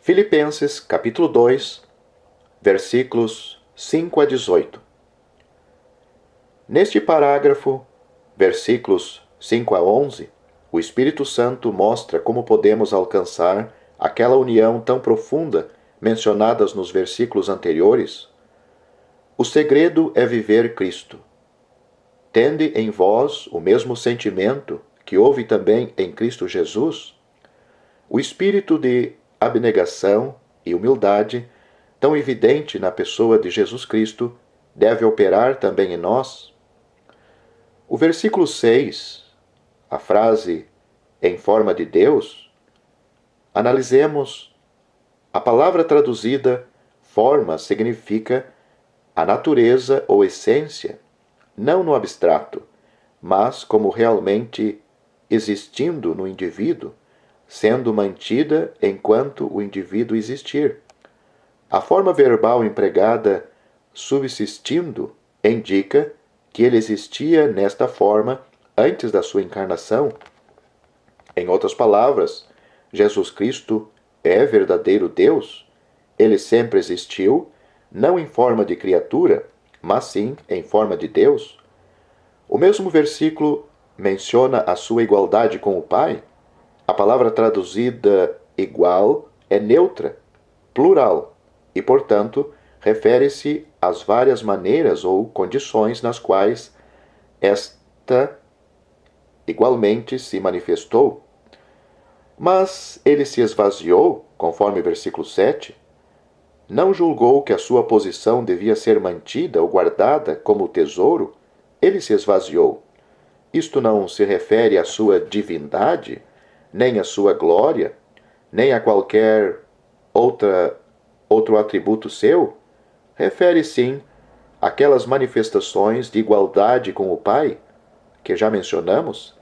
Filipenses, capítulo 2, versículos 5 a 18. Neste parágrafo, versículos 5 a 11, o Espírito Santo mostra como podemos alcançar aquela união tão profunda mencionadas nos versículos anteriores. O segredo é viver Cristo. Tende em vós o mesmo sentimento que houve também em Cristo Jesus. O espírito de abnegação e humildade, tão evidente na pessoa de Jesus Cristo, deve operar também em nós. O versículo 6, a frase em forma de Deus, analisemos. A palavra traduzida forma significa a natureza ou essência, não no abstrato, mas como realmente existindo no indivíduo, sendo mantida enquanto o indivíduo existir. A forma verbal empregada subsistindo indica que ele existia nesta forma antes da sua encarnação. Em outras palavras, Jesus Cristo é verdadeiro Deus. Ele sempre existiu, não em forma de criatura, mas sim em forma de Deus. O mesmo versículo menciona a sua igualdade com o Pai. A palavra traduzida igual é neutra, plural, e, portanto, refere-se às várias maneiras ou condições nas quais esta igualmente se manifestou. Mas ele se esvaziou, conforme o versículo 7, não julgou que a sua posição devia ser mantida ou guardada como tesouro, ele se esvaziou. Isto não se refere à sua divindade, nem à sua glória, nem a qualquer outro atributo seu. Refere sim àquelas manifestações de igualdade com o Pai, que já mencionamos.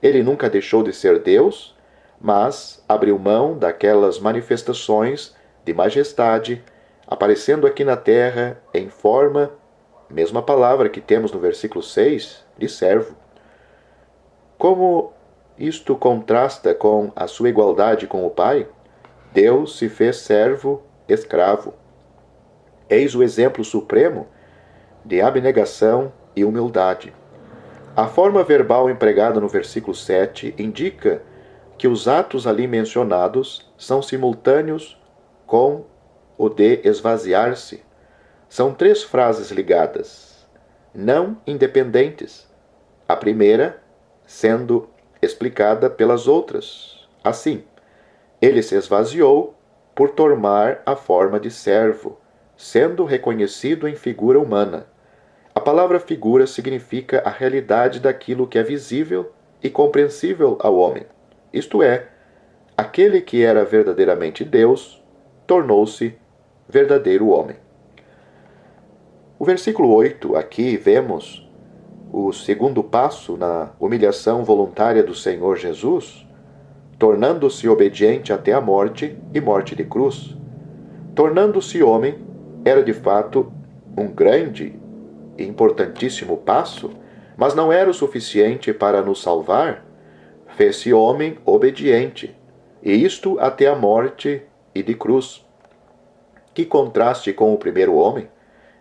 Ele nunca deixou de ser Deus, mas abriu mão daquelas manifestações de majestade, aparecendo aqui na terra em forma, mesma palavra que temos no versículo 6, de servo. Como isto contrasta com a sua igualdade com o Pai, Deus se fez servo, escravo. Eis o exemplo supremo de abnegação e humildade. A forma verbal empregada no versículo 7 indica que os atos ali mencionados são simultâneos com o de esvaziar-se. São três frases ligadas, não independentes. A primeira sendo explicada pelas outras. Assim, ele se esvaziou por tomar a forma de servo, sendo reconhecido em figura humana. A palavra figura significa a realidade daquilo que é visível e compreensível ao homem. Isto é, aquele que era verdadeiramente Deus tornou-se verdadeiro homem. O versículo 8, aqui vemos o segundo passo na humilhação voluntária do Senhor Jesus, tornando-se obediente até a morte e morte de cruz. Tornando-se homem, era de fato um grande e importantíssimo passo, mas não era o suficiente para nos salvar. Fez-se homem obediente, e isto até a morte e de cruz. Que contraste com o primeiro homem!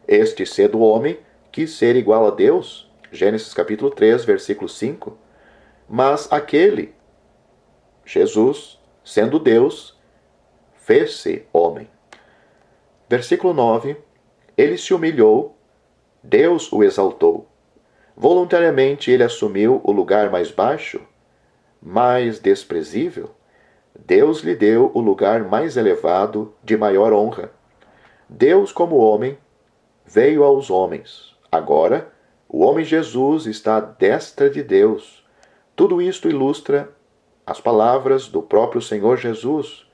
Este, sendo homem, quis ser igual a Deus. Gênesis capítulo 3, versículo 5. Mas aquele, Jesus, sendo Deus, fez-se homem. Versículo 9. Ele se humilhou, Deus o exaltou. Voluntariamente ele assumiu o lugar mais baixo, mais desprezível. Deus lhe deu o lugar mais elevado, de maior honra. Deus, como homem, veio aos homens. Agora, o homem Jesus está à destra de Deus. Tudo isto ilustra as palavras do próprio Senhor Jesus.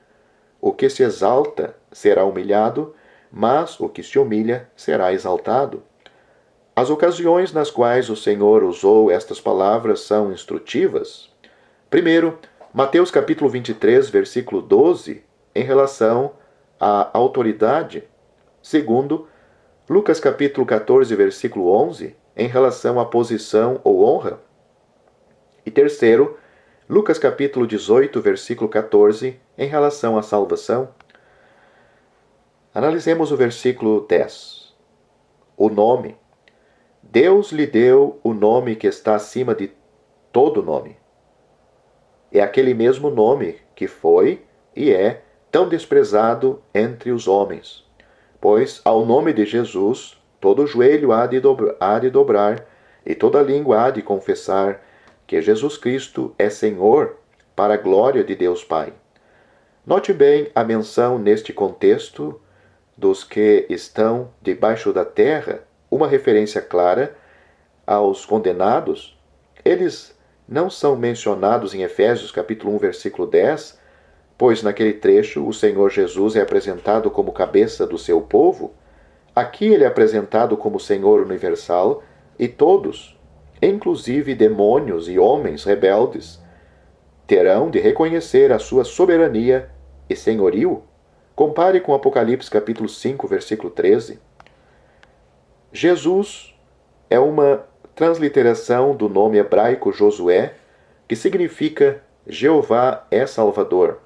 O que se exalta será humilhado, mas o que se humilha será exaltado. As ocasiões nas quais o Senhor usou estas palavras são instrutivas. Primeiro, Mateus capítulo 23, versículo 12, em relação à autoridade. Segundo, Lucas capítulo 14, versículo 11, em relação à posição ou honra. E terceiro, Lucas capítulo 18, versículo 14, em relação à salvação. Analisemos o versículo 10. O nome. Deus lhe deu o nome que está acima de todo nome. É aquele mesmo nome que foi e é tão desprezado entre os homens. Pois ao nome de Jesus, todo joelho há de dobrar e toda língua há de confessar que Jesus Cristo é Senhor, para a glória de Deus Pai. Note bem a menção neste contexto dos que estão debaixo da terra, uma referência clara aos condenados. Eles não são mencionados em Efésios capítulo 1, versículo 10, pois naquele trecho o Senhor Jesus é apresentado como cabeça do seu povo. Aqui ele é apresentado como Senhor universal e todos, inclusive demônios e homens rebeldes, terão de reconhecer a sua soberania e senhorio. Compare com Apocalipse capítulo 5, versículo 13. Jesus é uma transliteração do nome hebraico Josué, que significa Jeová é Salvador.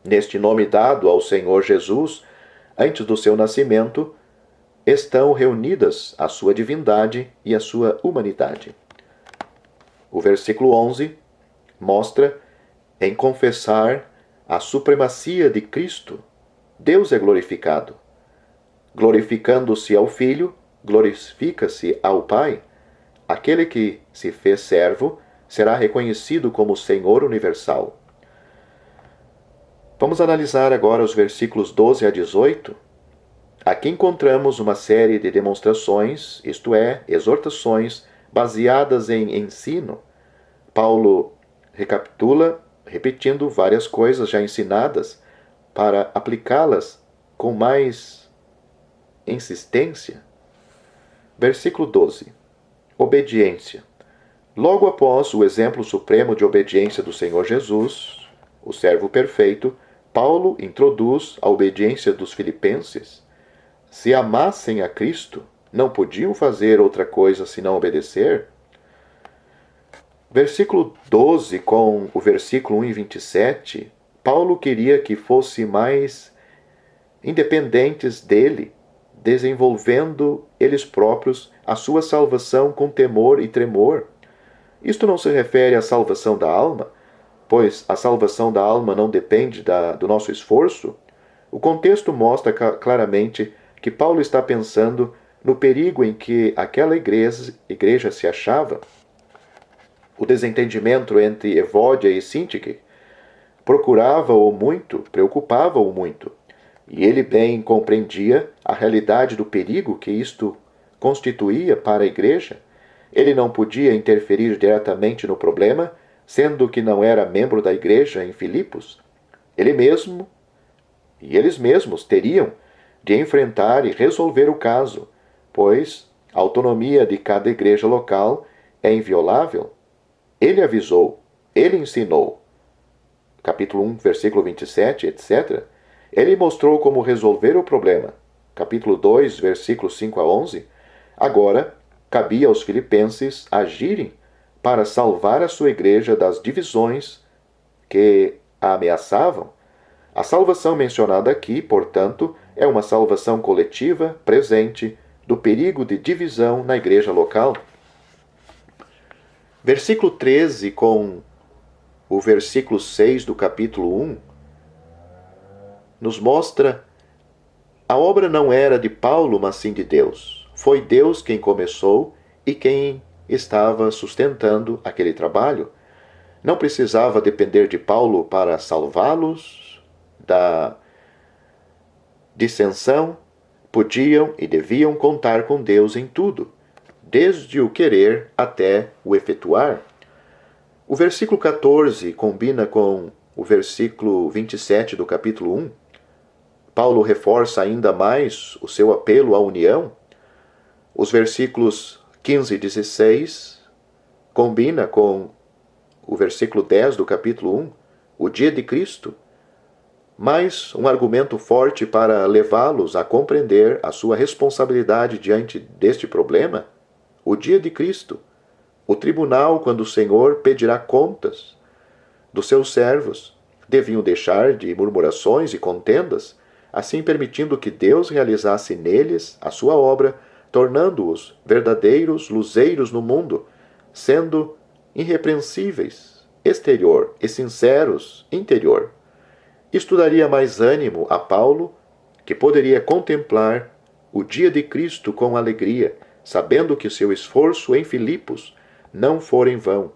Neste nome dado ao Senhor Jesus, antes do seu nascimento, estão reunidas a sua divindade e a sua humanidade. O versículo 11 mostra em confessar a supremacia de Cristo. Deus é glorificado. Glorificando-se ao Filho, glorifica-se ao Pai. Aquele que se fez servo será reconhecido como Senhor universal. Vamos analisar agora os versículos 12 a 18. Aqui encontramos uma série de demonstrações, isto é, exortações, baseadas em ensino. Paulo recapitula, repetindo várias coisas já ensinadas, para aplicá-las com mais insistência. Versículo 12. Obediência. Logo após o exemplo supremo de obediência do Senhor Jesus, o servo perfeito, Paulo introduz a obediência dos filipenses. Se amassem a Cristo, não podiam fazer outra coisa senão obedecer. Versículo 12 com o versículo 1 e 27, Paulo queria que fossem mais independentes dele, desenvolvendo eles próprios a sua salvação com temor e tremor. Isto não se refere à salvação da alma, pois a salvação da alma não depende do nosso esforço. O contexto mostra claramente que Paulo está pensando no perigo em que aquela igreja se achava. O desentendimento entre Evódia e Sintique procurava-o muito, preocupava-o muito, e ele bem compreendia a realidade do perigo que isto constituía para a igreja. Ele não podia interferir diretamente no problema, sendo que não era membro da igreja em Filipos. Eles mesmos teriam de enfrentar e resolver o caso, pois a autonomia de cada igreja local é inviolável. Ele avisou, ele ensinou. Capítulo 1, versículo 27, etc. Ele mostrou como resolver o problema. Capítulo 2, versículos 5 a 11. Agora, cabia aos filipenses agirem para salvar a sua igreja das divisões que a ameaçavam. A salvação mencionada aqui, portanto, é uma salvação coletiva, presente, do perigo de divisão na igreja local. Versículo 13 com o versículo 6 do capítulo 1 nos mostra a obra não era de Paulo, mas sim de Deus. Foi Deus quem começou e quem estava sustentando aquele trabalho. Não precisava depender de Paulo para salvá-los da dissensão. Podiam e deviam contar com Deus em tudo, desde o querer até o efetuar. O versículo 14 combina com o versículo 27 do capítulo 1. Paulo reforça ainda mais o seu apelo à união. Os versículos 15 e 16 combina com o versículo 10 do capítulo 1, o dia de Cristo, mais um argumento forte para levá-los a compreender a sua responsabilidade diante deste problema, o dia de Cristo, o tribunal quando o Senhor pedirá contas dos seus servos. Deviam deixar de murmurações e contendas, assim permitindo que Deus realizasse neles a sua obra, tornando-os verdadeiros luzeiros no mundo, sendo irrepreensíveis, exterior, e sinceros, interior. Isto daria mais ânimo a Paulo, que poderia contemplar o dia de Cristo com alegria, sabendo que seu esforço em Filipos não fora em vão.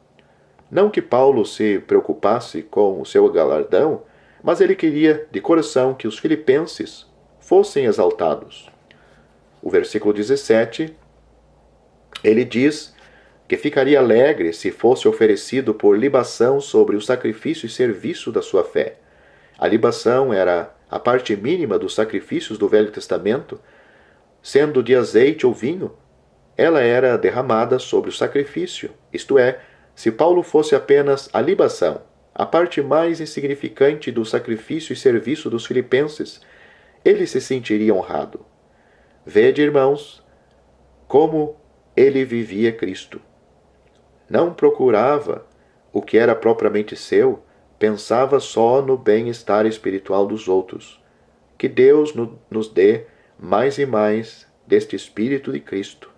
Não que Paulo se preocupasse com o seu galardão, mas ele queria de coração que os filipenses fossem exaltados. O versículo 17, ele diz que ficaria alegre se fosse oferecido por libação sobre o sacrifício e serviço da sua fé. A libação era a parte mínima dos sacrifícios do Velho Testamento, sendo de azeite ou vinho, ela era derramada sobre o sacrifício, isto é, se Paulo fosse apenas a libação, a parte mais insignificante do sacrifício e serviço dos filipenses, ele se sentiria honrado. Vede, irmãos, como ele vivia Cristo. Não procurava o que era propriamente seu, pensava só no bem-estar espiritual dos outros. Que Deus nos dê mais e mais deste Espírito de Cristo.